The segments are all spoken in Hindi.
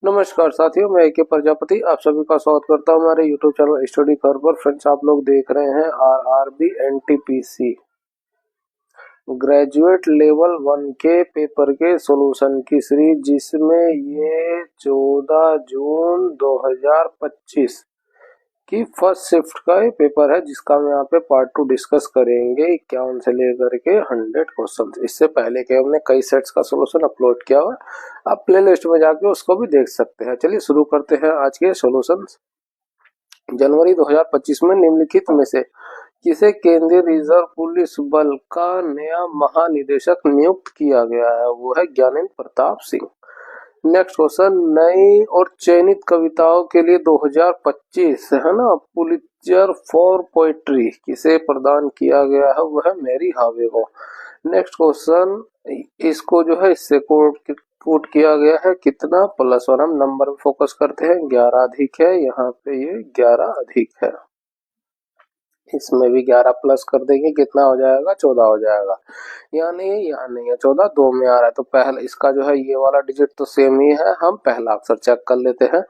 नमस्कार साथियों, मैं AK प्रजापति आप सभी का स्वागत करता हूं हमारे YouTube चैनल स्टडी कर पर। फ्रेंड्स, आप लोग देख रहे हैं RRB NTPC ग्रेजुएट लेवल 1 के पेपर के सॉल्यूशन की सीरीज, जिसमें ये 14 जून 2025 की फर्स्ट शिफ्ट का ये पेपर है, जिसका हम यहाँ पे पार्ट 2 डिस्कस करेंगे। 51 से लेकर के 100 क्वेश्चन। इससे पहले के हमने कई सेट्स का सॉल्यूशन अपलोड किया हुआ, आप प्लेलिस्ट में जाके उसको भी देख सकते हैं। चलिए शुरू करते हैं आज के सॉल्यूशन। जनवरी 2025 में निम्नलिखित में से किसे केंद्रीय रिजर्व पुलिस बल का नया महानिदेशक नियुक्त किया गया है? वो है ज्ञानेंद्र प्रताप सिंह। नेक्स्ट क्वेश्चन, नई और चयनित कविताओं के लिए 2025 है ना पुलित्जर फॉर पोएट्री किसे प्रदान किया गया है? वो है मैरी हावे को। नेक्स्ट क्वेश्चन, इसको जो है इससे कोट किया गया है कितना +1। हम नंबर में फोकस करते हैं, 11 अधिक है, यहाँ पे ये 11 अधिक है। इसमें भी 11 प्लस कर देंगे, कितना हो जाएगा? 14 हो जाएगा। यहाँ नहीं है, यहाँ नहीं है, 14 2 में आ रहा है। तो पहले इसका जो है ये वाला डिजिट तो सेम ही है, हम पहला अक्षर चेक कर लेते हैं।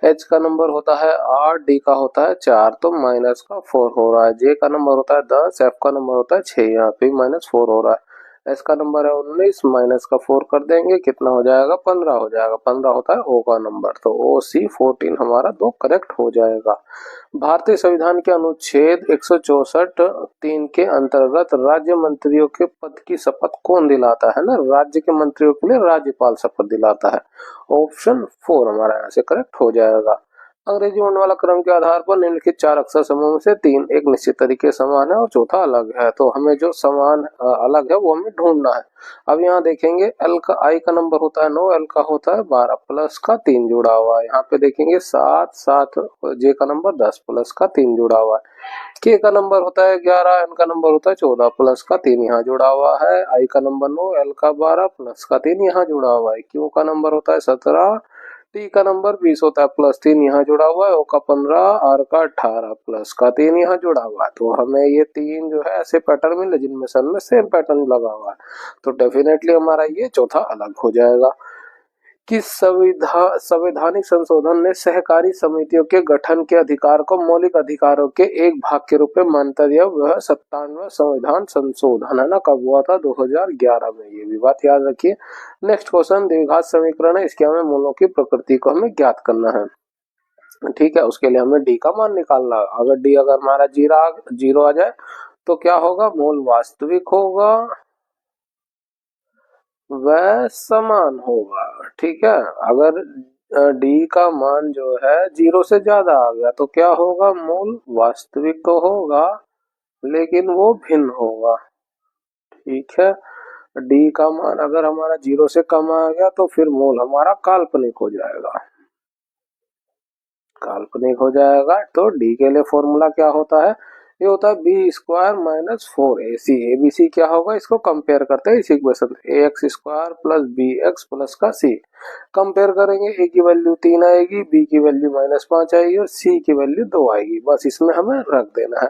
H का नंबर होता है 8, D का होता है 4, तो -4 हो रहा है। J का नंबर होता है 10, F का नंबर होता है 6, यहाँ पे -4 हो रहा है। S का नंबर है 19, -4 कर देंगे, कितना हो जाएगा? 15 हो जाएगा। 15 होता है O का नंबर, तो OC 14 हमारा 2 करेक्ट हो जाएगा। भारतीय संविधान के अनुच्छेद 164(3) के अंतर्गत राज्य मंत्रियों के पद की शपथ कौन दिलाता है? ना, राज्य के मंत्रियों के लिए राज्यपाल शपथ दिलाता है। ऑप्शन 4 हमारा यहाँ से करेक्ट हो जाएगा। अंग्रेजी वर्णमाला क्रम के आधार पर निम्नलिखित 4 अक्षर समूह में से 3 एक निश्चित तरीके समान है और चौथा अलग है। तो हमें जो समान अलग है वो हमें ढूंढना है। अब यहाँ देखेंगे L का I का नंबर होता है 9, L का होता है 12, प्लस का 3 जुड़ा हुआ है। यहाँ पे देखेंगे 7, J का नंबर 10, प्लस का 3 जुड़ा हुआ है। K का नंबर होता है 11, N का नंबर होता है 14, प्लस का 3 यहाँ जुड़ा हुआ है। I का नंबर 9, L का 12, प्लस का 3 यहाँ जुड़ा हुआ है। Q का नंबर होता है 17, T का नंबर 20 होता है, प्लस 3 यहाँ जुड़ा हुआ है। O का 15, R का 18, प्लस का 3 यहाँ जुड़ा हुआ है। तो हमें ये 3 जो है ऐसे पैटर्न मिले जिनमें सन में सेम पैटर्न लगा हुआ है, तो डेफिनेटली हमारा ये चौथा अलग हो जाएगा। किस संवैधानिक संशोधन ने सहकारी समितियों के गठन के अधिकार को मौलिक अधिकारों के एक भाग के रूप में मान्यता दिया? वह 97वां संविधान संशोधन है ना, कब हुआ था? 2011 में। ये भी बात याद रखिए। नेक्स्ट क्वेश्चन, द्विघात समीकरण है, इसके हमें मूलों की प्रकृति को हमें ज्ञात करना है। ठीक है, उसके लिए हमें डी का मान निकालना है। अगर डी अगर हमारा जीरो आ जाए तो क्या होगा? मूल वास्तविक होगा, वह समान होगा। ठीक है, अगर डी का मान जो है 0 से ज्यादा आ गया तो क्या होगा? मूल वास्तविक तो होगा लेकिन वो भिन्न होगा। ठीक है, डी का मान अगर हमारा 0 से कम आ गया तो फिर मूल हमारा काल्पनिक हो जाएगा। काल्पनिक हो जाएगा तो डी के लिए फॉर्मूला क्या होता है? ये होता है b² - 4ac। abc क्या होगा? इसको कंपेयर करते हैं इस इक्वेशन, ax² + bx प्लस का c। कंपेयर करेंगे, a की वैल्यू 3 आएगी, b की वैल्यू -5 आएगी और c की वैल्यू 2 आएगी। बस इसमें हमें रख देना है।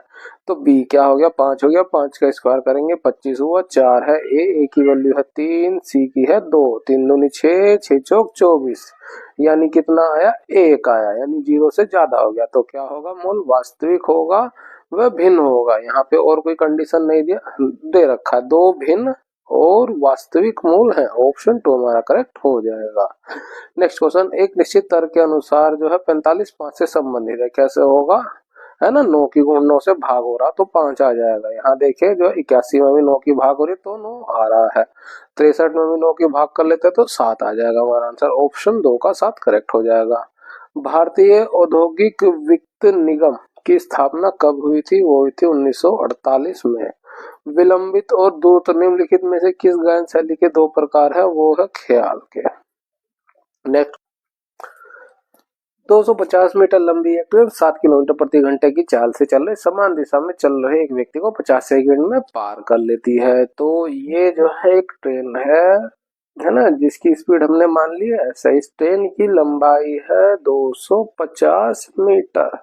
तो b क्या हो गया? 5 हो गया, 5 का स्क्वायर करेंगे 25 हुआ, 4 है a की वैल्यू है 3, c की है 2, 3 दूनी 6, 6 चौक 24, यानी कितना आया? 1 आया, यानी 0 से ज्यादा हो गया। तो क्या होगा? मूल वास्तविक होगा, वह भिन्न होगा। यहाँ पे और कोई कंडीशन नहीं दे रखा है, 2 भिन्न और वास्तविक मूल है। ऑप्शन 2 हमारा करेक्ट हो जाएगा। नेक्स्ट क्वेश्चन, एक निश्चित तर्क के अनुसार जो है 45 5 से संबंधित है। कैसे होगा? है ना, 9 की गुण 9 से भाग हो रहा तो 5 आ जाएगा। यहाँ देखिए, जो 81 में भी 9 की भाग हो रही तो 9 आ रहा है, 63 में भी 9 की भाग कर लेते तो 7 आ जाएगा। हमारा आंसर ऑप्शन 2 का 7 करेक्ट हो जाएगा। भारतीय औद्योगिक वित्त निगम की स्थापना कब हुई थी? वो हुई थी 1948 में। विलंबित और द्रुत निम्नलिखित में से किस गायन शैली के 2 प्रकार है? वो है ख्याल के। नेक्स्ट, 250 मीटर लंबी एक ट्रेन 7 किलोमीटर प्रति घंटे की चाल से चल रहे समान दिशा में चल रहे एक व्यक्ति को 50 सेकंड में पार कर लेती है। तो ये जो है एक ट्रेन है ना, जिसकी स्पीड हमने मान ली है। ऐसा इस ट्रेन की लंबाई है 250 मीटर।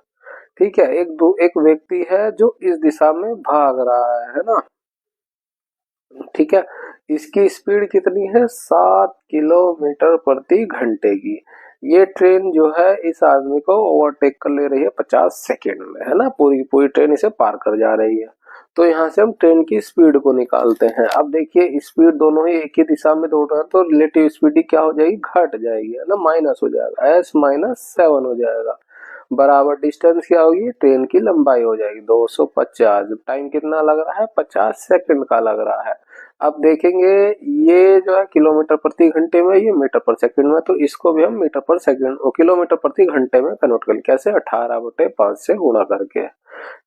ठीक है, एक व्यक्ति है जो इस दिशा में भाग रहा है ना। ठीक है, इसकी स्पीड कितनी है? 7 किलोमीटर प्रति घंटे की। ये ट्रेन जो है इस आदमी को ओवरटेक कर ले रही है 50 सेकेंड में, है ना, पूरी पूरी ट्रेन इसे पार कर जा रही है। तो यहाँ से हम ट्रेन की स्पीड को निकालते हैं। अब देखिए स्पीड दोनों ही एक ही दिशा में दौड़ रहे हैं तो रिलेटिव स्पीड क्या हो जाएगी, घट जाएगी, है ना, माइनस हो जाएगा, s माइनस 7 हो जाएगा। बराबर डिस्टेंस क्या होगी, ट्रेन की लंबाई हो जाएगी 250। टाइम कितना लग रहा है, 50 सेकंड का लग रहा है। अब देखेंगे ये जो है किलोमीटर प्रति घंटे में, ये मीटर पर सेकंड में, तो इसको भी हम मीटर पर सेकंड और किलोमीटर प्रति घंटे में कन्वर्ट करेंगे। कैसे, 18/5 से गुणा करके।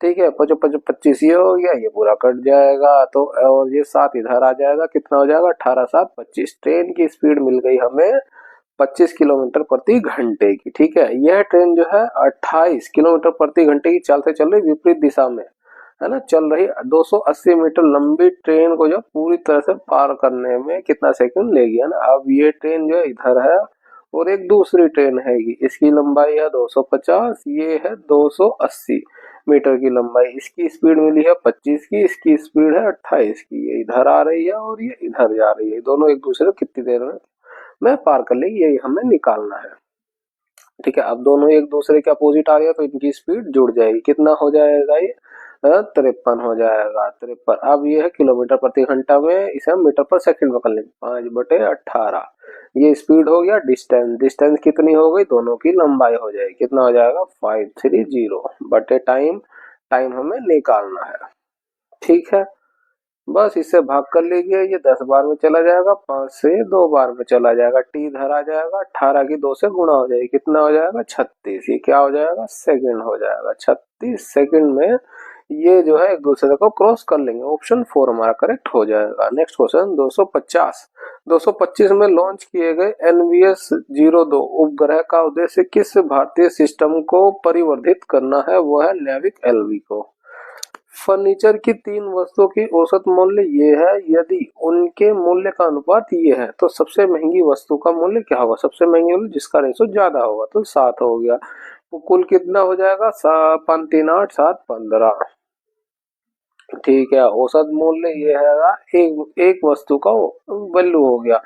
ठीक है, 25 ये हो गया, ये पूरा कट जाएगा तो, और ये 7 इधर आ जाएगा, कितना हो जाएगा, 18 7 25। ट्रेन की स्पीड मिल गई हमें 25 किलोमीटर प्रति घंटे की। ठीक है, यह ट्रेन जो है 28 किलोमीटर प्रति घंटे की चाल से चल रही विपरीत दिशा में, है ना, चल रही 280 मीटर लंबी ट्रेन को जो पूरी तरह से पार करने में कितना सेकंड लेगी, है ना। अब ये ट्रेन जो इधर है और एक दूसरी ट्रेन है, इसकी लंबाई है 250, ये है 280 मीटर की लंबाई। इसकी स्पीड मिली है 25 की, इसकी स्पीड है 28 की। ये इधर आ रही है और ये इधर जा रही है, दोनों एक दूसरे को कितनी देर में पार कर लेगी, यही हमें निकालना है। ठीक है, अब दोनों एक दूसरे के अपोजिट आ रही है तो इनकी स्पीड जुड़ जाएगी, कितना हो जाएगा ये, 53 हो जाएगा, 53। अब ये है किलोमीटर प्रति घंटा में, इसे हम मीटर पर सेकंड में कर लेंगे, 5/18। ये स्पीड हो गया। डिस्टेंस, डिस्टेंस कितनी हो गई, दोनों की लंबाई हो जाएगी, कितना हो जाएगा, 530 बटे टाइम, टाइम हमें निकालना है। ठीक है, बस इससे भाग कर लीजिए, ये 10 बार में चला जाएगा, 5 से 2 बार में चला जाएगा, टी इधर आ जाएगा, 18 की 2 से गुणा हो जाएगी, कितना हो जाएगा, 36। ये क्या हो जाएगा, सेकंड हो जाएगा। 36 सेकंड में ये जो है एक दूसरे को क्रॉस कर लेंगे। ऑप्शन 4 हमारा करेक्ट हो जाएगा। नेक्स्ट क्वेश्चन 225 में लॉन्च किए गए NVS-02 उपग्रह का उद्देश्य किस भारतीय सिस्टम को परिवर्धित करना है, वो है नेविक LV को। फर्नीचर की 3 वस्तुओं की औसत मूल्य ये है, यदि उनके मूल्य का अनुपात ये है तो सबसे महंगी वस्तु का मूल्य क्या होगा, सबसे महंगी मूल्य जिसका रेशो ज्यादा होगा, तो 7 हो गया। तो कुल कितना हो जाएगा, 5 3 8 7 15। ठीक है, औसत मूल्य ये है, एक वस्तु का वैल्यू हो गया।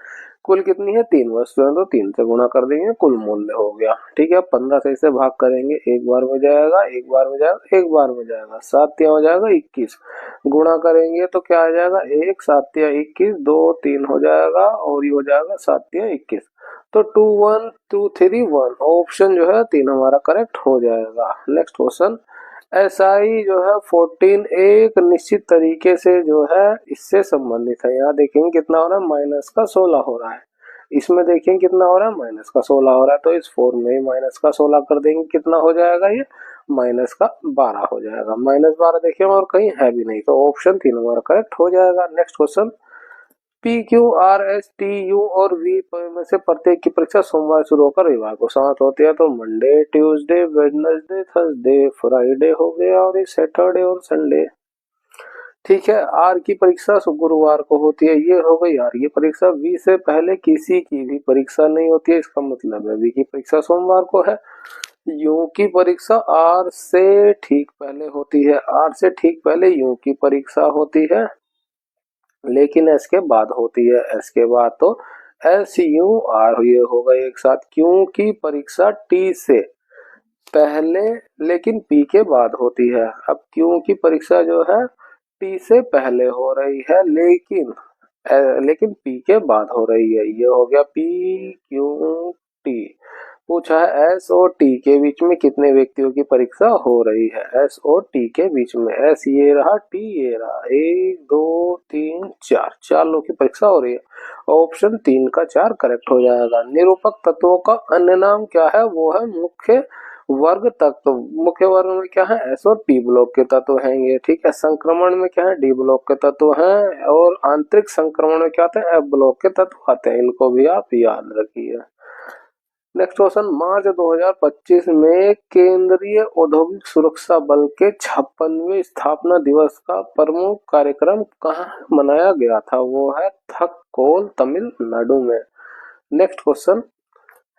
कुल कितनी है, 3 वस्तुएं, तो 3 से गुणा कर देंगे, कुल मूल्य हो गया। ठीक है, 15 से इसे भाग करेंगे, एक बार में जाएगा, एक बार में जाएगा, एक बार में जाएगा, 7 हो जाएगा 21। गुणा करेंगे तो क्या आ जाएगा, 1 7 21, 2 3 हो जाएगा और ये हो जाएगा 7 21। तो 2 1 2 3 1, ऑप्शन जो है 3 हमारा करेक्ट हो जाएगा। नेक्स्ट क्वेश्चन, SI जो है 14 एक निश्चित तरीके से जो है इससे संबंधित है। यहाँ देखेंगे कितना हो रहा है, माइनस का 16 हो रहा है। इसमें देखेंगे कितना हो रहा है, माइनस का 16 हो रहा है, तो इस 4 में माइनस का 16 कर देंगे, कितना हो जाएगा, ये माइनस का 12 हो जाएगा। -12 देखिए और कहीं है भी नहीं, तो ऑप्शन 3 हमारा करेक्ट हो जाएगा। नेक्स्ट क्वेश्चन, PQRSTU और V में से प्रत्येक की परीक्षा सोमवार शुरू होकर रविवार को समाप्त होती है, तो Monday Tuesday Wednesday Thursday Friday हो गया और ये सैटरडे और संडे। ठीक है, आर की परीक्षा गुरुवार को होती है, ये हो गई आर की परीक्षा। वी से पहले किसी की भी परीक्षा नहीं होती है, इसका मतलब है वी की परीक्षा सोमवार को है। यू की परीक्षा आर से ठीक पहले होती है, आर से ठीक पहले यू की परीक्षा होती है, लेकिन एस के बाद होती है, एस के बाद तो SUR ये होगा एक साथ। क्यों की परीक्षा टी से पहले लेकिन पी के बाद होती है। अब क्यों की परीक्षा जो है टी से पहले हो रही है, लेकिन पी के बाद हो रही है, ये हो गया PQT। पूछा है एस और टी के बीच में कितने व्यक्तियों की परीक्षा हो रही है, एस और टी के बीच में, एस ये रहा, टी ये रहा, 1 2 3 4, 4 लोगों की परीक्षा हो रही है। ऑप्शन 3 का 4 करेक्ट हो जाएगा। निरूपक तत्वों का अन्य नाम क्या है, वो है मुख्य वर्ग तत्व। मुख्य वर्ग में क्या है, एस और पी ब्लॉक के तत्व हैं ये। ठीक है, संक्रमण में क्या है, डी ब्लॉक के तत्व हैं, और आंतरिक संक्रमण में क्या आते हैं, एफ ब्लॉक के तत्व आते हैं, इनको भी आप याद रखिए। नेक्स्ट क्वेश्चन, मार्च 2025 में केंद्रीय औद्योगिक सुरक्षा बल के 56वें स्थापना दिवस का प्रमुख कार्यक्रम कहाँ मनाया गया था, वो है थक्कोल तमिलनाडु में। नेक्स्ट क्वेश्चन,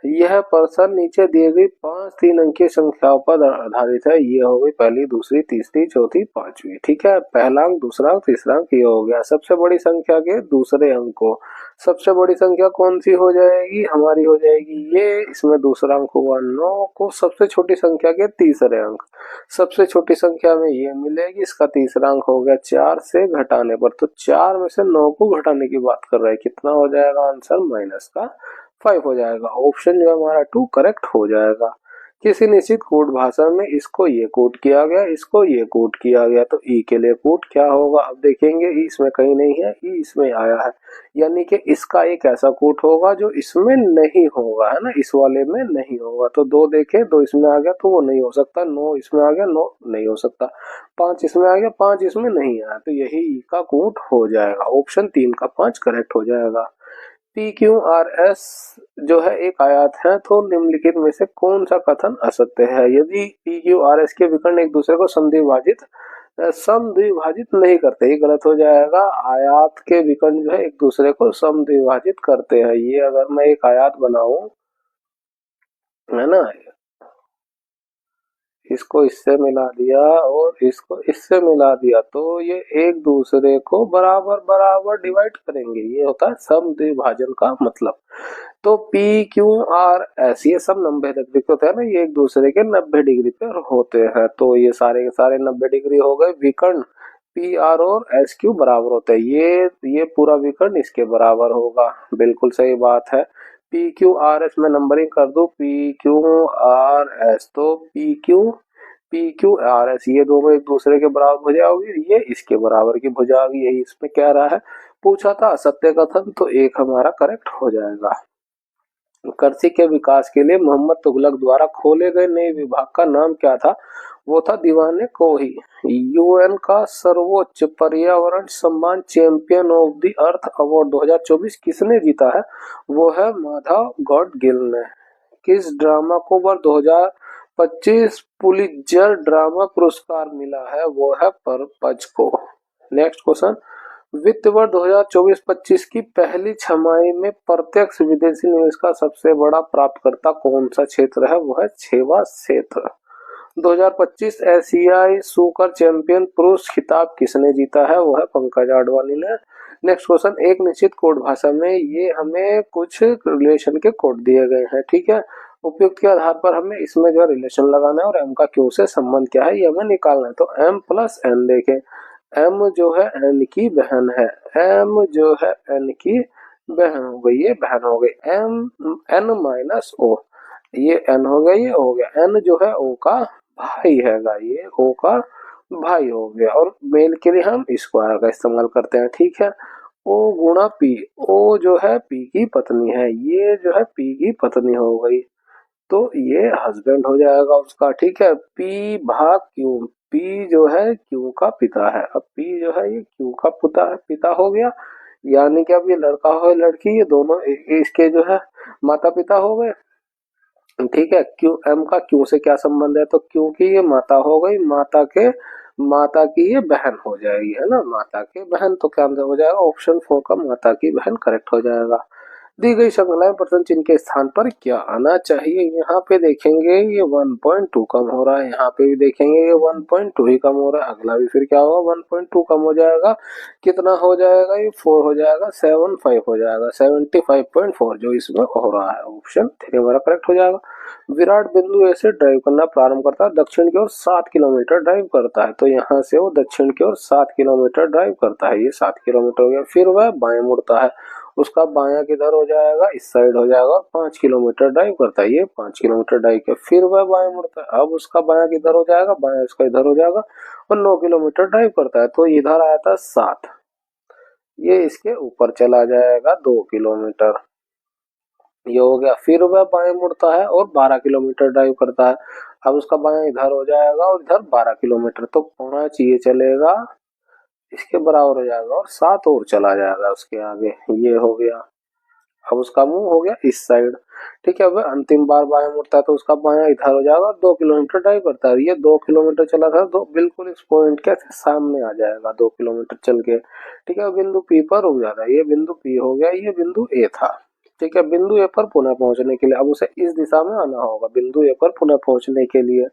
यह पर्सन नीचे दिए गई 5 3 अंकीय संख्याओं पर आधारित है। ये हो गई पहली, दूसरी, तीसरी, चौथी, पांचवी। ठीक है, पहला अंक, दूसरा अंक, तीसरा अंक ये हो गया। सबसे बड़ी संख्या के दूसरे अंक को, सबसे बड़ी संख्या कौन सी हो जाएगी, हमारी हो जाएगी ये। इसमें दूसरा अंक होगा 9 को सबसे छोटी संख्या के तीसरे अंक, सबसे छोटी संख्या में ये मिलेगी। इसका तीसरा अंक हो गया 4 से घटाने पर, तो 4 में से 9 को घटाने की बात कर रहा है। कितना हो जाएगा आंसर, माइनस का 5 हो जाएगा। ऑप्शन जो हमारा 2 करेक्ट हो जाएगा। किसी निश्चित कोड भाषा में इसको ये कोड किया गया, इसको ये कोड किया गया, तो ई के लिए कोड क्या होगा। अब देखेंगे ई इसमें कहीं नहीं है, ई इसमें आया है, यानी कि इसका एक ऐसा कोड होगा जो इसमें नहीं होगा, है ना, इस वाले में नहीं होगा। तो 2 देखे, 2 इसमें आ गया तो वो नहीं हो सकता। 9 इसमें आ गया, 9 नहीं हो सकता। 5 इसमें आ गया, 5 इसमें नहीं आया, तो यही ई का कोड हो जाएगा। ऑप्शन 3 का 5 करेक्ट हो जाएगा। पी क्यू आर एस जो है एक आयात है, तो निम्नलिखित में से कौन सा कथन असत्य है। यदि पी क्यू आर एस के विकर्ण एक दूसरे को समद्विभाजित नहीं करते, ये गलत हो जाएगा। आयात के विकर्ण जो है एक दूसरे को समद्विभाजित करते हैं। ये अगर मैं एक आयात बनाऊं, है ना, इसको इससे मिला दिया और इसको इससे मिला दिया, तो ये एक दूसरे को बराबर बराबर डिवाइड करेंगे। ये होता है समद्विभाजन का मतलब। तो पी क्यू आर एस ये सब 90 डिग्री के होते हैं ना, ये एक दूसरे के 90 डिग्री पर होते हैं। तो ये सारे के सारे 90 डिग्री हो गए। विकर्ण पी आर और एस क्यू बराबर होते हैं, ये पूरा विकर्ण इसके बराबर होगा। बिल्कुल सही बात है। पी क्यू आर एस में नंबरिंग कर दो, पी क्यू आर एस, तो पी क्यू आर एस ये दोनों एक दूसरे के बराबर भुजा होगी, ये इसके बराबर की भुजा होगी। यही इसमें कह रहा है। पूछा था असत्य कथन, तो एक हमारा करेक्ट हो जाएगा। कृषि के विकास के लिए मोहम्मद तुगलक द्वारा खोले गए नए विभाग का नाम क्या था। वो था दीवाने कोही। यूएन का सर्वोच्च पर्यावरण सम्मान champion of the earth award 2024 किसने जीता है। वो है माधव गॉडगिल ने। किस ड्रामा को वर्ष 2025 पुलित्जर ड्रामा पुरस्कार मिला है। वो है पर्पज को। नेक्स्ट क्वेश्चन, वित्त वर्ष 2024-25 की पहली छमाही में प्रत्यक्ष विदेशी निवेश का सबसे बड़ा प्राप्तकर्ता कौन सा क्षेत्र है। वो है सेवा क्षेत्र। 2025 एशियाई सूकर चैंपियन पुरुष खिताब किसने जीता है। वो है पंकज आडवाणी ने। नेक्स्ट क्वेश्चन, एक निश्चित कोड भाषा में ये हमें कुछ रिलेशन के कोड दिए गए हैं, ठीक है। उपयुक्त के आधार पर हमें इसमें जो रिलेशन लगाना है और एम का क्यू से संबंध क्या है ये हमें निकालना है। तो एम प्लस एन देखें, एम जो है एन की बहन है, एम जो है एन की बहन हो गई, ये बहन हो गई। एम एन माइनस ओ, ये एन हो गया, ये हो गया। एन जो है ओ का भाई हैगा, ये ओ का भाई हो गया। और मेल के लिए हम स्क्वायर का इस्तेमाल करते हैं, ठीक है। ओ गुणा पी, ओ जो है पी की पत्नी है, ये जो है पी की पत्नी हो गई, तो ये हस्बैंड हो जाएगा उसका, ठीक है। पी भाग क्यू, पी जो है क्यू का पिता है। अब पी जो है ये क्यू का पिता हो गया, यानी कि अब ये लड़का हो लड़की, ये दोनों इसके जो है माता पिता हो गए, ठीक है। क्यू एम का क्यू से क्या संबंध है, तो क्यू की ये माता हो गई, माता की ये बहन हो जाएगी, है ना, माता की बहन। तो क्या आंसर हो जाएगा, ऑप्शन 4 का माता की बहन करेक्ट हो जाएगा। दी गई श्रृंखला प्रश्न चिन्ह के स्थान पर क्या आना चाहिए। यहाँ पे देखेंगे ये 1.2 कम हो रहा है, यहाँ पे भी देखेंगे ये 1.2 ही कम हो रहा है, अगला भी फिर क्या होगा 1.2 कम हो जाएगा। कितना हो जाएगा, ये 4 हो जाएगा, 75 हो जाएगा, 75.4 जो इसमें हो रहा है। ऑप्शन 3 हमारा करेक्ट हो जाएगा। विराट बिंदु ए से ड्राइव करना प्रारंभ करता है, दक्षिण की ओर 7 किलोमीटर ड्राइव करता है, तो यहाँ से वो दक्षिण की ओर 7 किलोमीटर ड्राइव करता है, ये 7 किलोमीटर हो गया। फिर वह बाएं मुड़ता है, उसका बायां किधर हो जाएगा, इस साइड हो जाएगा, 5 किलोमीटर ड्राइव करता है, ये 5 किलोमीटर ड्राइव किया। फिर वह बाएं मुड़ता है, अब उसका बायां किधर हो जाएगा, बायां इसका इधर हो जाएगा, और 9 किलोमीटर ड्राइव करता है, तो इधर आया था 7, ये इसके ऊपर चला जाएगा 2 किलोमीटर, ये हो गया। फिर वह बाएं मुड़ता है और 12 किलोमीटर ड्राइव करता है, अब उसका बायां इधर हो जाएगा और इधर 12 किलोमीटर, तो 5 ये चलेगा, इसके बराबर हो जाएगा, और 7 और चला जाएगा उसके आगे, ये हो गया। अब उसका मुंह हो गया इस साइड, ठीक है। वह अंतिम बार बाएं मुड़ता है, तो उसका बायां इधर हो जाएगा, 2 किलोमीटर ड्राइव करता है, ये 2 किलोमीटर चला था, तो बिल्कुल इस पॉइंट के सामने आ जाएगा 2 किलोमीटर चल के, ठीक है। बिंदु पी पर रुक जाता है, ये बिंदु पी हो गया, ये बिंदु ए था। ठीक है, बिंदु ए पर पुनः पहुंचने के लिए अब उसे इस दिशा में आना होगा बिंदु ए पर पुनः पहुंचने के लिए।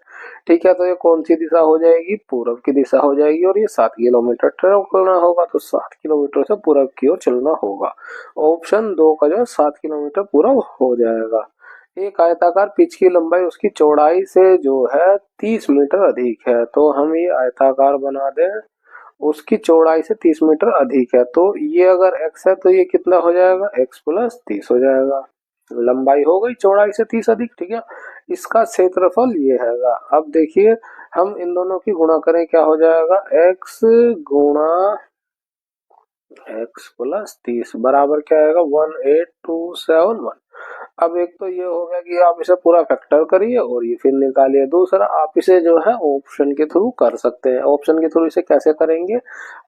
ठीक है, तो ये कौन सी दिशा हो जाएगी, पूर्व की दिशा हो जाएगी और ये 7 किलोमीटर ट्रेवल करना होगा, तो 7 किलोमीटर से पूर्व की ओर चलना होगा। ऑप्शन 2 का जो है 7 किलोमीटर पूर्व हो जाएगा। एक आयताकार पिच की लंबाई उसकी चौड़ाई से जो है 30 मीटर अधिक है, तो हम ये आयताकार बना दें, उसकी चौड़ाई से 30 मीटर अधिक है, तो ये अगर x है तो ये कितना हो जाएगा, x प्लस 30 हो जाएगा। लंबाई हो गई चौड़ाई से 30 अधिक। ठीक है, इसका क्षेत्रफल ये हैगा। अब देखिए हम इन दोनों की गुणा करें, क्या हो जाएगा, x गुणा x प्लस 30 बराबर क्या आएगा, 18271। अब एक तो ये हो गया कि आप इसे पूरा फैक्टर करिए और ये फिर निकालिए। दूसरा आप इसे जो है ऑप्शन के थ्रू कर सकते हैं। ऑप्शन के थ्रू इसे कैसे करेंगे,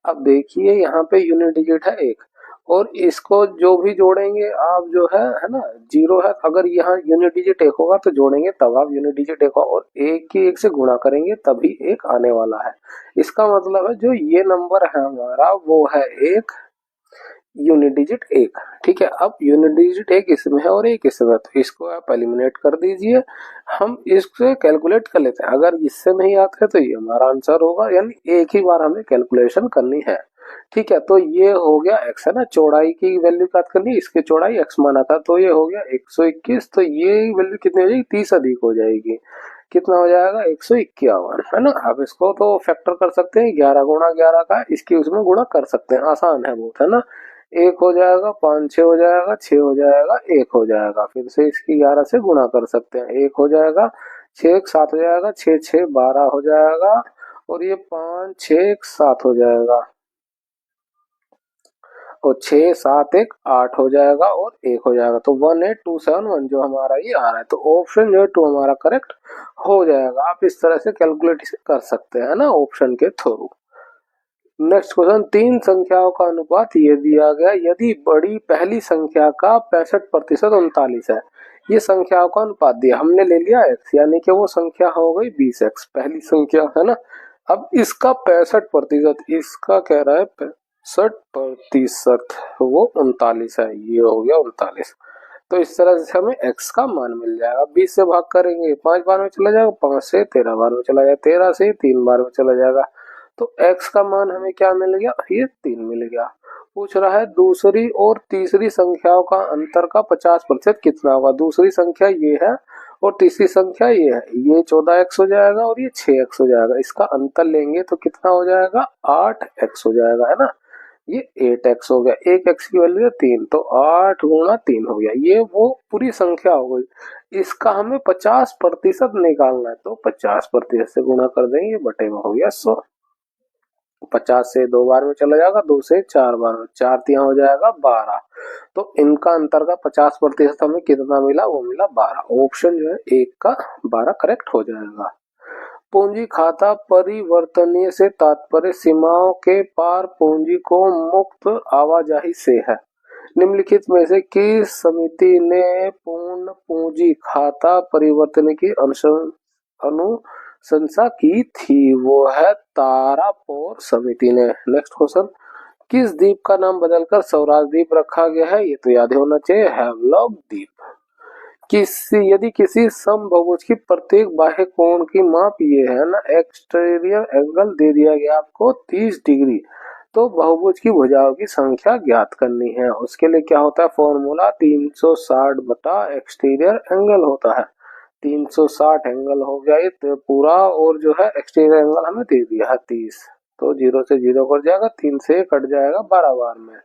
अब देखिए यहाँ पे यूनिट डिजिट है 1 और इसको जो भी जोड़ेंगे आप जो है ना, 0 है, अगर यहाँ यूनिट डिजिट 1 होगा तो जोड़ेंगे तब आप यूनिट डिजिट 1 और 1 की 1 से गुणा करेंगे तभी 1 आने वाला है। इसका मतलब है जो ये नंबर है हमारा वो है 1 यूनिट डिजिट 1। ठीक है, अब यूनिट डिजिट 1 इसमें है और 1 इसमें है, तो इसको आप एलिमिनेट कर दीजिए। हम इससे कैलकुलेट कर लेते हैं, अगर इससे नहीं आता है तो ये हमारा आंसर होगा, यानी एक ही बार हमें कैलकुलेशन करनी है। ठीक है, तो ये हो गया x है ना, चौड़ाई की वैल्यू याद करनी, इसकी चौड़ाई x माना था, तो ये हो गया 121, तो ये वैल्यू कितनी हो जाएगी, 30 अधिक हो जाएगी। कितना हो जाएगा, 151 है ना। अब इसको तो फैक्टर कर सकते हैं, 11 गुणा 11 का इसकी उसमें गुणा कर सकते हैं, आसान है बहुत, है ना। 1 हो जाएगा, 5 6 हो जाएगा, 6 हो जाएगा, 1 हो जाएगा, फिर से इसकी 11 से गुणा कर सकते हैं, 1 हो जाएगा, 6 7 हो जाएगा, 6 6 12 हो जाएगा और ये 5 6 7 हो जाएगा और 6 7 1 8 हो जाएगा और 1 हो जाएगा, तो 18271 जो हमारा ये आ रहा है, तो ऑप्शन जो है 2 हमारा करेक्ट हो जाएगा। आप इस तरह से कैलकुलेट कर सकते हैं ना ऑप्शन के थ्रू। नेक्स्ट क्वेश्चन, 3 संख्याओं का अनुपात ये दिया गया, यदि बड़ी पहली संख्या का 65% 39 है, ये संख्याओं का अनुपात दिया, हमने ले लिया x, यानी कि वो संख्या हो गई 20x, पहली संख्या है ना। अब इसका 65%, इसका कह रहा है 65%, वो 39 है, ये हो गया 39। तो इस तरह से हमें x का मान मिल जाएगा। 20 से भाग करेंगे 5 बार में चला जाएगा, 5 से 13 बार में चला जाएगा, 13 से 3 बार में चला जाएगा, तो x का मान हमें क्या मिल गया, ये 3 मिल गया। पूछ रहा है दूसरी और तीसरी संख्याओं का अंतर का 50% कितना होगा। दूसरी संख्या ये है और तीसरी संख्या ये है, ये 14x हो जाएगा और ये 6x हो जाएगा, इसका अंतर लेंगे तो कितना हो जाएगा, 8x हो जाएगा, है ना। ये 8x हो गया, एक x की वैल्यू है 3, तो 8 गुणा 3 हो गया, ये वो पूरी संख्या हो गई। इसका हमें 50% निकालना है, तो 50% से गुणा कर देंगे, बटे में हो गया 100। 50 से 2 बार में चला जाएगा, 2 से 4 बार में, 4 तिया हो जाएगा 12, तो इनका अंतर का 50% हमें कितना मिला, वो मिला 12। ऑप्शन जो है 1 का 12 करेक्ट हो जाएगा। पूंजी खाता परिवर्तनीय से तात्पर्य सीमाओं के पार पूंजी को मुक्त आवाजाही से है। निम्नलिखित में से किस समिति ने पूर्ण पूंजी खाता परिवर्तन की अनुशंसा की थी, वो है तारापोर समिति ने। नेक्स्ट क्वेश्चन, किस द्वीप का नाम बदलकर स्वराज द्वीप रखा गया है, ये तो याद होना चाहिए, हैवलॉक द्वीप। यदि किसी समबहुभुज की प्रत्येक बाह्य कोण की माप ये है ना, एक्सटीरियर एंगल दे दिया गया आपको 30 डिग्री, तो बहुभुज की भुजाओं की संख्या ज्ञात करनी है। उसके लिए क्या होता है, फॉर्मूला 360 बटा एक्सटीरियर एंगल होता है। 360 एंगल हो गया ये तो पूरा, और जो है एक्सटीरियर एंगल हमें दे दिया है 30, तो 0 से 0 कट जाएगा, 3 से कट जाएगा 12 बार में,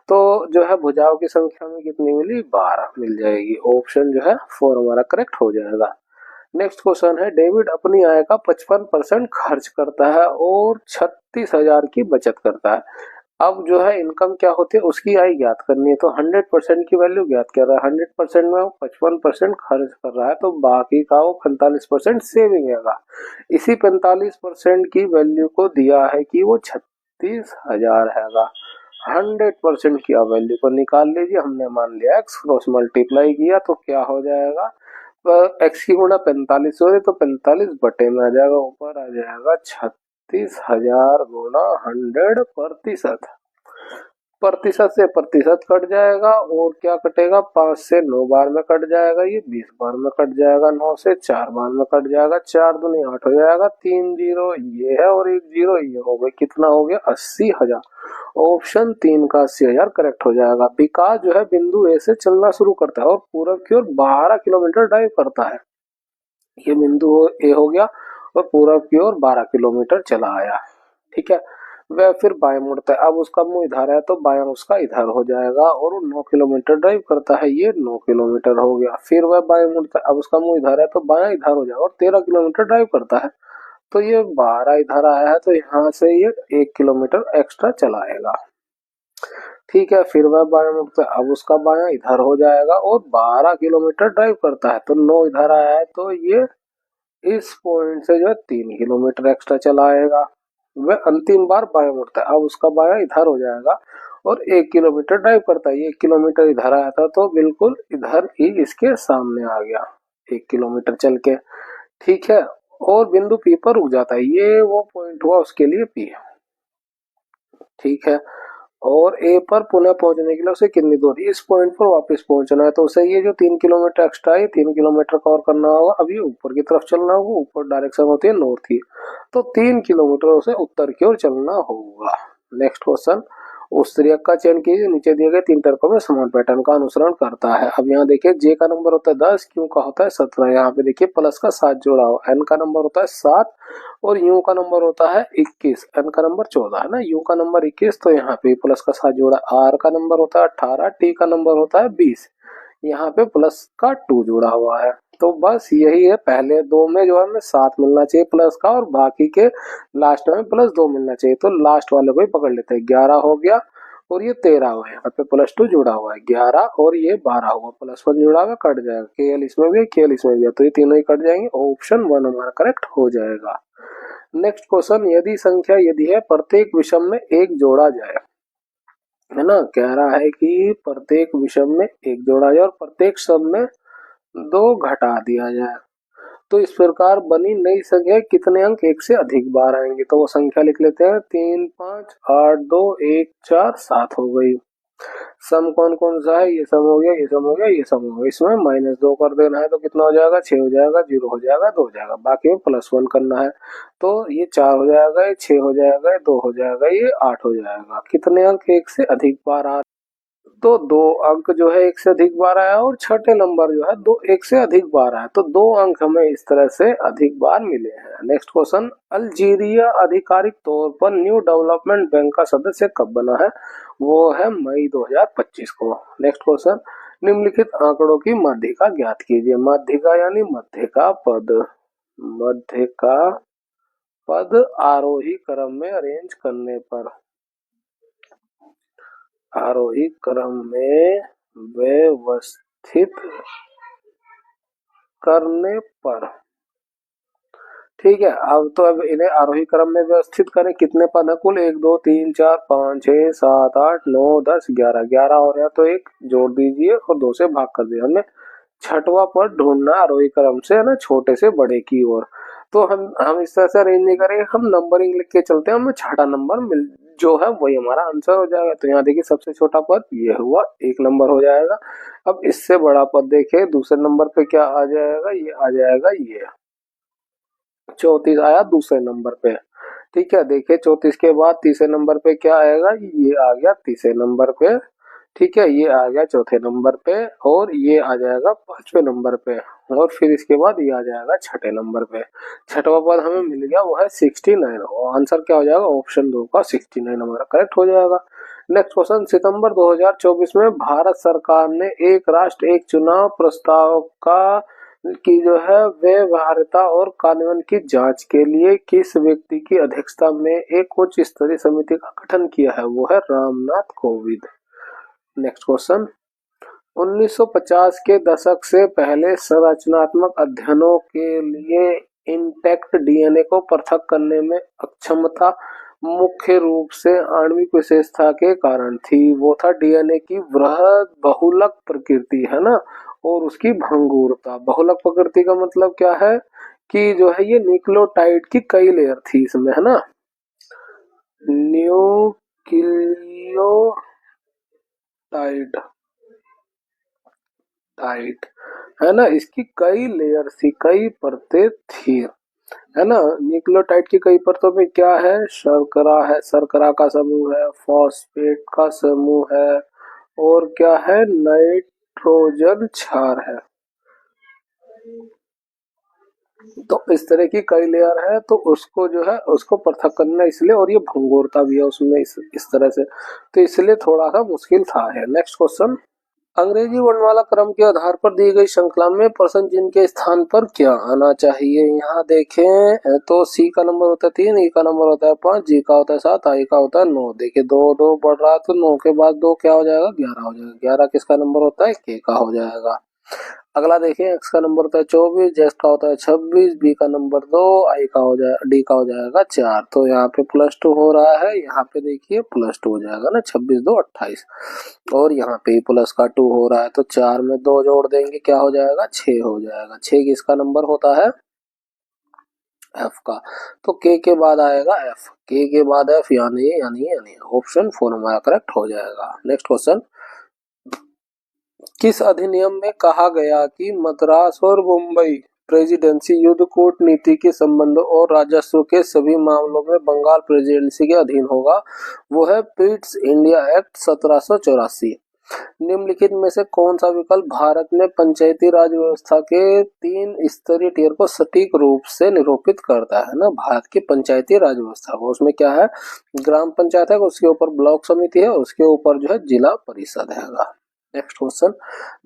तो जो है भुजाओं की संख्या में कितनी मिली, 12 मिल जाएगी। ऑप्शन जो है 4 हमारा करेक्ट हो जाएगा। नेक्स्ट क्वेश्चन है, डेविड अपनी आय का 55% खर्च करता है और 36,000 की बचत करता है। अब जो है इनकम क्या होती है, उसकी आय ज्ञात करनी है, तो 100% की वैल्यू ज्ञात कर रहा है। 100% में वो 55% खर्च कर रहा है, तो बाकी का वो 45% सेविंग है। इसी 45% की वैल्यू को दिया है कि वो 36,000 है। 100% की वैल्यू को निकाल लीजिए, हमने मान लिया एक्स, क्रॉस मल्टीप्लाई किया तो क्या हो जाएगा, एक्स की गुणा 45 हो रही, तो 45 बटे में आ जाएगा, ऊपर आ जाएगा 36,000 गुणा 100%। प्रतिशत से प्रतिशत कट जाएगा और क्या कटेगा, 5 से 9 बार में कट जाएगा, ये 20 बार में कट जाएगा, 9 से 4 बार में कट जाएगा, 4 दूनी 8 हो जाएगा, 3 जीरो ये है और 1 जीरो ये हो गई, कितना हो गया 80,000। ऑप्शन 3 का 80,000 करेक्ट हो जाएगा। विकास जो है बिंदु ए से चलना शुरू करता है और पूरब की ओर 12 किलोमीटर ड्राइव करता है। ये बिंदु ए हो गया और पूरब की ओर 12 किलोमीटर चला आया, ठीक है। वह फिर बाएं मुड़ता है, अब उसका मुंह इधर है तो बायां उसका इधर हो जाएगा और वो 9 किलोमीटर ड्राइव करता है, ये 9 किलोमीटर हो गया। फिर वह बाएं मुड़ता है, अब उसका मुंह इधर है तो बायां इधर हो जाएगा और 13 किलोमीटर ड्राइव करता है, तो ये 12 इधर आया है तो यहाँ से ये 1 किलोमीटर एक्स्ट्रा चलाएगा, ठीक है। फिर वह बायां मुड़ता है, अब उसका बायां इधर हो जाएगा और 12 किलोमीटर ड्राइव करता है, तो 9 इधर आया है तो ये इस पॉइंट से जो है 3 किलोमीटर एक्स्ट्रा चलाएगा। वह अंतिम बार बाएं मुड़ता है, अब उसका बायां इधर हो जाएगा और 1 किलोमीटर ड्राइव करता है, 1 किलोमीटर इधर आया था तो बिल्कुल इधर ही इसके सामने आ गया 1 किलोमीटर चल के, ठीक है। और बिंदु पी पर रुक जाता है, ये वो पॉइंट हुआ उसके लिए पी, ठीक है। और ए पर पुनः पहुंचने के लिए उसे कितनी दूर, इस पॉइंट पर वापस पहुंचना है, तो उसे ये जो 3 किलोमीटर एक्स्ट्रा है 3 किलोमीटर कवर करना होगा। अभी ऊपर की तरफ चलना होगा, ऊपर डायरेक्शन होती है नॉर्थ की, तो 3 किलोमीटर उसे उत्तर की ओर चलना होगा। नेक्स्ट क्वेश्चन, उस त्रियक का चयन कीजिए, नीचे दिए गए 3 तर्कों में समान पैटर्न का अनुसरण करता है। अब यहाँ देखिए जे का नंबर होता है 10, क्यू का होता है 17, यहाँ पे देखिए प्लस का 7 जोड़ा हो, एन का नंबर होता है 7 और यू का नंबर होता है 21, एन का नंबर 14 है ना, यू का नंबर 21, तो यहाँ पे प्लस का 7 जोड़ा, आर का नंबर होता है 18, टी का नंबर होता है 20, यहाँ पे प्लस का 2 जुड़ा हुआ है। तो बस यही है, पहले दो में जो है हमें 7 मिलना चाहिए प्लस का और बाकी के लास्ट में प्लस 2 मिलना चाहिए, तो लास्ट वाले को ही पकड़ लेते हैं। 11 हो गया और ये 13 हुआ है, यहाँ पे प्लस 2 जुड़ा हुआ है, 11 और ये 12 हुआ, प्लस 1 जुड़ा हुआ, कट जाएगा, केएल इसमें भी है केएल इसमें भी है, तो ये तीनों ही कट जाएंगे, ऑप्शन 1 हमारा करेक्ट हो जाएगा। नेक्स्ट क्वेश्चन, यदि संख्या यदि है प्रत्येक विषम में एक जोड़ा जाए, है ना, कह रहा है कि प्रत्येक विषम में एक जोड़ा जाए और प्रत्येक सम में 2 घटा दिया जाए, तो इस प्रकार बनी नई संख्या कितने अंक एक से अधिक बार आएंगे, तो वो संख्या लिख लेते हैं, 3 5 8 2 1 4 7 हो गई। सम कौन कौन सा है, ये सम हो गया, ये सम हो गया, ये सम हो गया, इसमें -2 कर देना है तो कितना हो जाएगा, 6 हो जाएगा, 0 हो जाएगा, 2 हो जाएगा, बाकी में +1 करना है, तो ये 4 हो जाएगा, ये 6 हो जाएगा, ये 2 हो जाएगा, ये 8 हो जाएगा। कितने अंक एक से अधिक बार आ, तो 2 अंक जो है एक से अधिक बार आया और छठे नंबर जो है 2 एक से अधिक बार आया, तो 2 अंक हमें इस तरह से अधिक बार मिले हैं। नेक्स्ट क्वेश्चन, अल्जीरिया आधिकारिक तौर पर न्यू डेवलपमेंट बैंक का सदस्य कब बना है, वो है मई 2025 को। नेक्स्ट क्वेश्चन, निम्नलिखित आंकड़ों की माध्यिका ज्ञात कीजिए। माध्यिका यानी मध्य का पद, मध्य का पद आरोही क्रम में अरेंज करने पर, आरोही क्रम में व्यवस्थित करने पर, ठीक है। अब इन्हें आरोही क्रम में व्यवस्थित करें, कितने पद है कुल, 1 2 3 4 5 6 7 8 9 10 11, 11 हो रहा तो एक जोड़ दीजिए और 2 से भाग कर दिए। हमें छठवां पद ढूंढना आरोही क्रम से, है ना, छोटे से बड़े की ओर, तो हम इस तरह से अरेंज नहीं करेंगे, हम नंबरिंग लिख के चलते हैं, हमें छठा नंबर मिल जो है वही हमारा आंसर हो जाएगा। तो यहाँ देखिए सबसे छोटा पद ये हुआ, 1 नंबर हो जाएगा। अब इससे बड़ा पद देखे दूसरे नंबर पे क्या आ जाएगा, ये आ जाएगा, ये 34 आया दूसरे नंबर पे, ठीक है। देखिए 34 के बाद तीसरे नंबर पे क्या आएगा, ये आ गया तीसरे नंबर पे, ठीक है, ये आ गया चौथे नंबर पे और ये आ जाएगा पांचवें नंबर पे और फिर इसके बाद ये आ जाएगा छठे नंबर पे। छठवां पद हमें मिल गया, वो है 69 और आंसर क्या हो जाएगा, ऑप्शन 2 का 69 हमारा करेक्ट हो जाएगा। नेक्स्ट क्वेश्चन, सितंबर 2024 में भारत सरकार ने एक राष्ट्र एक चुनाव प्रस्ताव का की जो है व्यवहार्यता और कार्यान्वयन की जांच के लिए किस व्यक्ति की अध्यक्षता में एक उच्च स्तरीय समिति का गठन किया है, वो है रामनाथ कोविंद। नेक्स्ट क्वेश्चन, 1950 के दशक से पहले संरचनात्मक अध्ययनों के लिए इंटैक्ट डीएनए को पृथक करने में अक्षमता मुख्य रूप से आणविक विशेषता के कारण थी, वो था डीएनए की वृहद बहुलक प्रकृति, है ना, और उसकी भंगुरता। बहुलक प्रकृति का मतलब क्या है कि जो है ये न्यूक्लियोटाइड की कई लेयर थी इसमें, है ना, न्यूक्लियो टाइट टाइट है ना, इसकी कई लेयर थी, कई परतें थी, है ना। न्यूक्लियोटाइड की कई परतों में क्या है, शर्करा है, शर्करा का समूह है, फॉस्फेट का समूह है, और क्या है, नाइट्रोजन क्षार है। तो इस तरह की कई लेयर है, तो उसको जो है उसको पृथक करना इसलिए, और ये भंगुरता भी है उसमें इस तरह से, तो इसलिए थोड़ा सा मुश्किल था। है नेक्स्ट क्वेश्चन, अंग्रेजी वर्णमाला क्रम के आधार पर दी गई श्रृंखला में प्रश्न चिन्ह के स्थान पर क्या आना चाहिए। यहाँ देखें तो सी का नंबर होता है 3, ई का नंबर होता है 5, जी का होता है 7, आई का होता है 9। देखिए 2 2 बढ़ रहा है, तो 9 के बाद 2 क्या हो जाएगा, 11 हो जाएगा। 11 किसका नंबर होता है, के का हो जाएगा। अगला देखिए, एक्स का नंबर होता है 24, जेड का होता है 26, बी का नंबर 2, आई का हो जाएगा, डी का हो जाएगा 4। तो यहाँ पे +2 हो रहा है, यहाँ पे देखिए +2 हो जाएगा ना, 26 2 28, और यहाँ पे प्लस का 2 हो रहा है, तो 4 में 2 जोड़ देंगे, क्या हो जाएगा, 6 हो जाएगा। 6 किसका नंबर होता है, एफ का। तो के बाद आएगा एफ, के बाद एफ, यानी ऑप्शन 4 हमारा करेक्ट हो जाएगा। नेक्स्ट क्वेश्चन, किस अधिनियम में कहा गया कि मद्रास और मुंबई प्रेसिडेंसी युद्ध कूटनीति के संबंधों और राजस्व के सभी मामलों में बंगाल प्रेसिडेंसी के अधीन होगा। वो है पिट्स इंडिया एक्ट 1784। निम्नलिखित में से कौन सा विकल्प भारत में पंचायती राज व्यवस्था के 3 स्तरीय टियर को सटीक रूप से निरूपित करता है ना। भारत की पंचायती राज व्यवस्था को, उसमें क्या है, ग्राम पंचायत है, उसके ऊपर ब्लॉक समिति है, उसके ऊपर जो है जिला परिषद है। नेक्स्ट क्वेश्चन,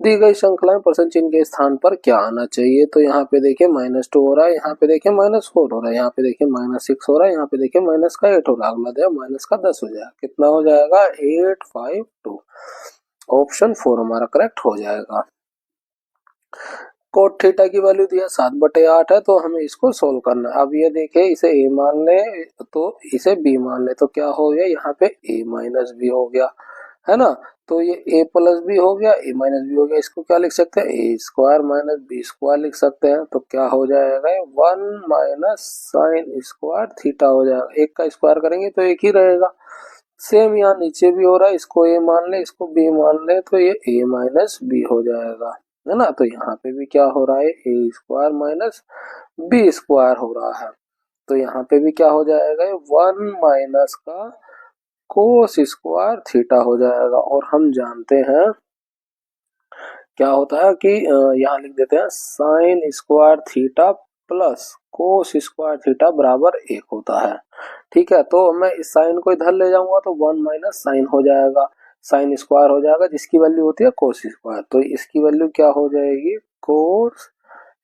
दी गई श्रृंखला में प्रश्न चिन्ह के स्थान पर क्या आना चाहिए। तो यहाँ पे देखिए -2 हो रहा है, यहाँ पे देखिए -4 हो रहा है, यहाँ पे देखिए -6 हो रहा है, यहाँ पे देखिए माइनस का 8 हो रहा है, अगला देखिए माइनस का 10 हो जाएगा। कितना हो जाएगा, 8 5 2। ऑप्शन 4 हमारा करेक्ट हो जाएगा। कोट थीटा की वैल्यू दिया 7/8 है, तो हमें इसको सोल्व करना है। अब ये देखिए, इसे a मान ले तो इसे b मान ले, तो क्या हो गया, यहाँ पे a माइनस b हो गया, है ना। तो ये a प्लस बी हो गया, a माइनस बी हो गया, इसको क्या लिख सकते हैं, a square minus b square लिख सकते हैं। तो क्या हो जाएगा, 1 माइनस साइन स्क्वायर थीटा हो जाएगा। एक का स्क्वायर करेंगे तो एक ही रहेगा। सेम यहाँ नीचे भी हो रहा है, इसको a मान ले, इसको b मान ले, तो ये a माइनस बी हो जाएगा, है ना। तो यहाँ पे भी क्या हो रहा है, a square minus b square हो रहा है। तो यहाँ पे भी क्या हो जाएगा, 1 माइनस का कोस स्क्वायर थीटा हो जाएगा। और हम जानते हैं क्या होता है कि यहाँ लिख देते हैं sine square theta plus cos square theta बराबर 1 होता है। ठीक है, तो मैं इस साइन को इधर ले जाऊंगा तो 1 माइनस साइन हो जाएगा, साइन स्क्वायर हो जाएगा, जिसकी वैल्यू होती है कोस स्क्वायर। तो इसकी वैल्यू क्या हो जाएगी, cos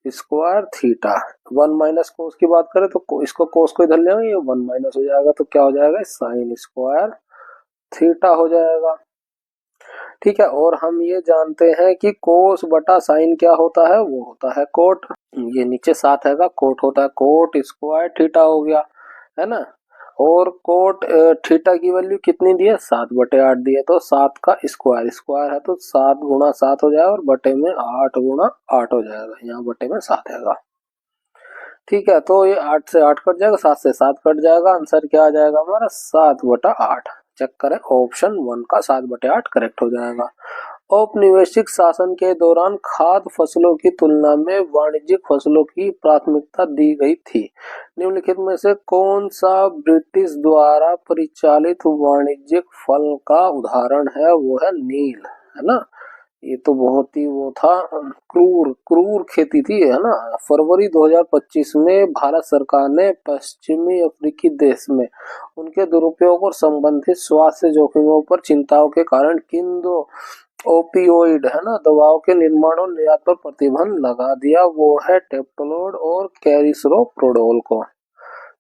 square theta. 1 minus cos की बात करें तो इसको कोस को इधर ले आएंगे, ये 1 माइनस हो जाएगा, तो क्या हो जाएगा, साइन स्क्वायर थीटा हो जाएगा। ठीक है, और हम ये जानते हैं कि कोस बटा साइन क्या होता है, वो होता है कोट। ये नीचे 7 हैगा, कोट होता है कोट स्क्वायर थीटा हो गया, है ना। और कोट थीटा की वैल्यू कितनी दी है, 7/8 दी है, तो 7 का स्क्वायर स्क्वायर है, तो 7 गुणा 7 हो जाएगा, और बटे में 8 गुणा 8 हो जाएगा, यहाँ बटे में 7 हैगा। ठीक है, तो ये 8 से 8 कट जाएगा, 7 से 7 कट जाएगा, आंसर क्या आ जाएगा हमारा, 7/8। चेक करें, ऑप्शन 1 का 7/8 करेक्ट हो जाएगा। औपनिवेशिक शासन के दौरान खाद्य फसलों की तुलना में वाणिज्यिक फसलों की प्राथमिकता दी गई थी। निम्नलिखित में से कौन सा ब्रिटिश द्वारा परिचालित वाणिज्यिक फल का उदाहरण है, वो है नील, है ना। ये तो बहुत ही वो था, क्रूर खेती थी, है ना। फरवरी 2025 में भारत सरकार ने पश्चिमी अफ्रीकी देश में उनके दुरुपयोग और संबंधित स्वास्थ्य जोखिमों पर चिंताओं के कारण किन 2 ओपियोइड, है ना, दवाओं के निर्माण और निर्यात पर प्रतिबंध लगा दिया। वो है टेप्टोलोड और कैरिसोप्रोडोल को।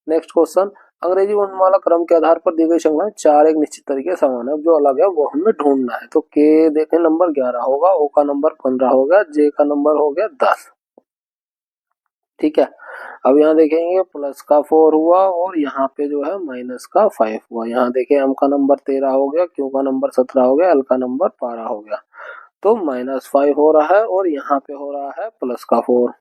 नेक्स्ट क्वेश्चन, अंग्रेजी वर्णमाला क्रम के आधार पर दी गई श्रृंखला 4 एक निश्चित तरीके से समान है, जो अलग है वो हमें ढूंढना है। तो के देखें नंबर 11 होगा, ओ का नंबर 15 हो गया, जे का नंबर हो गया 10। ठीक है, अब यहाँ देखेंगे प्लस का 4 हुआ, और यहाँ पे जो है माइनस का 5 हुआ। यहाँ देखें एम का नंबर 13 हो गया, क्यू का नंबर 17 हो गया, एल का नंबर 12 हो गया, तो -5 हो रहा है, और यहाँ पे हो रहा है प्लस का 4।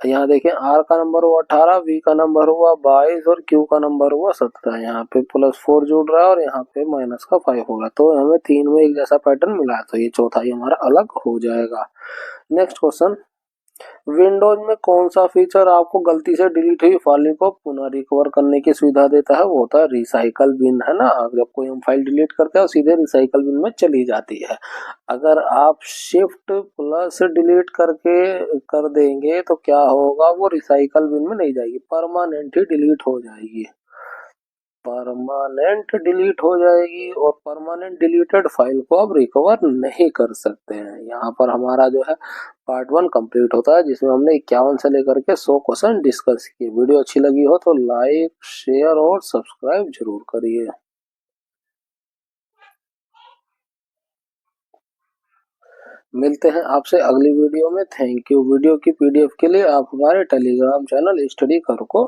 यहाँ देखें आर का नंबर हुआ 18, वी का नंबर हुआ 22 और क्यू का नंबर हुआ 17। यहाँ पे +4 जुड़ रहा है और यहाँ पे -5 होगा, तो हमें 3 में एक जैसा पैटर्न मिला है, तो ये चौथा ही हमारा अलग हो जाएगा। नेक्स्ट क्वेश्चन, विंडोज में कौन सा फीचर आपको गलती से डिलीट हुई फाइल को पुनः रिकवर करने की सुविधा देता है? वो होता है रिसाइकल बिन, है ना। जब कोई हम फाइल डिलीट करते हैं सीधे रिसाइकल बिन में चली जाती है। अगर आप शिफ्ट प्लस डिलीट करके कर देंगे तो क्या होगा, वो रिसाइकल बिन में नहीं जाएगी, परमानेंट ही डिलीट हो जाएगी, परमानेंट डिलीट हो जाएगी। और परमानेंट डिलीटेड फाइल को आप रिकवर नहीं कर सकते हैं। यहाँ पर हमारा जो है पार्ट 1 कंप्लीट होता है, जिसमें हमने 51 से लेकर के 100 क्वेश्चन डिस्कस किए। वीडियो अच्छी लगी हो तो लाइक, शेयर और सब्सक्राइब जरूर करिए। मिलते हैं आपसे अगली वीडियो में। Thank you. वीडियो की पीडीएफ के लिए आप हमारे टेलीग्राम चैनल स्टडी कर को